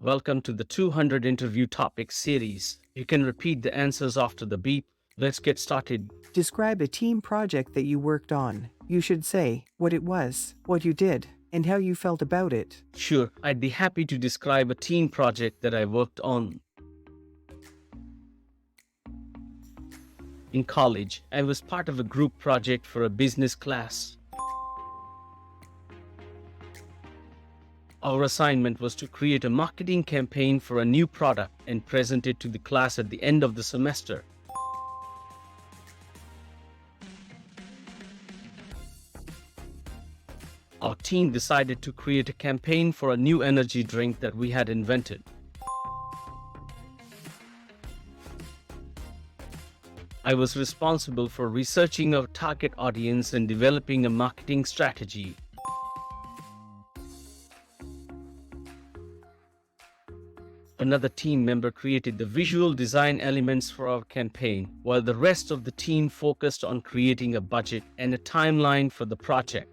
Welcome to the 200 interview topic series. You can repeat the answers after the beep. Let's get started. Describe a team project that you worked on. You should say what it was, what you did, and how you felt about it. Sure, I'd be happy to describe a team project that I worked on. In college, I was part of a group project for a business class. Our assignment was to create a marketing campaign for a new product and present it to the class at the end of the semester. Our team decided to create a campaign for a new energy drink that we had invented. I was responsible for researching our target audience and developing a marketing strategy. Another team member created the visual design elements for our campaign, while the rest of the team focused on creating a budget and a timeline for the project.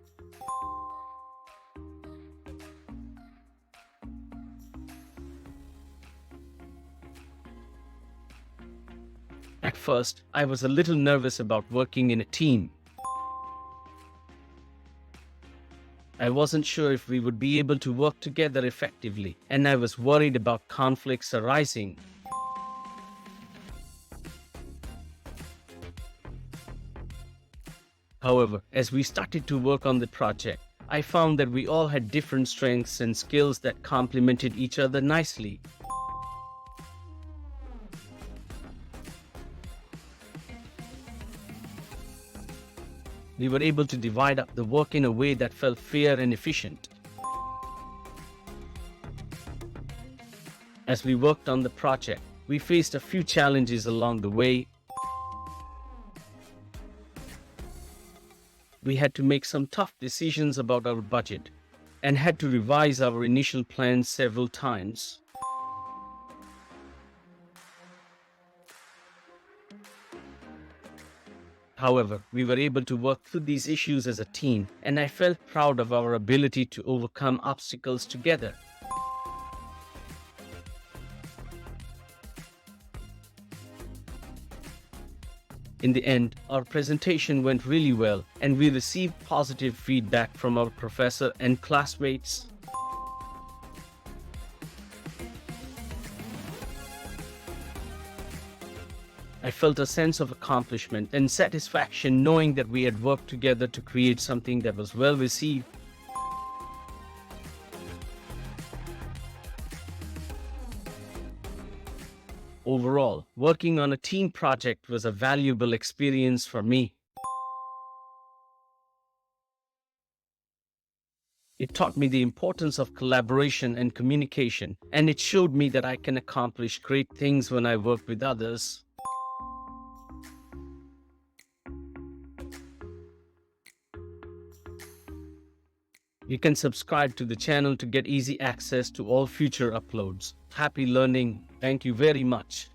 At first, I was a little nervous about working in a team. I wasn't sure if we would be able to work together effectively, and I was worried about conflicts arising. However, as we started to work on the project, I found that we all had different strengths and skills that complemented each other nicely. We were able to divide up the work in a way that felt fair and efficient. As we worked on the project, we faced a few challenges along the way. We had to make some tough decisions about our budget and had to revise our initial plans several times. However, we were able to work through these issues as a team, and I felt proud of our ability to overcome obstacles together. In the end, our presentation went really well, and we received positive feedback from our professor and classmates. I felt a sense of accomplishment and satisfaction knowing that we had worked together to create something that was well received. Overall, working on a team project was a valuable experience for me. It taught me the importance of collaboration and communication, and it showed me that I can accomplish great things when I work with others. You can subscribe to the channel to get easy access to all future uploads. Happy learning. Thank you very much.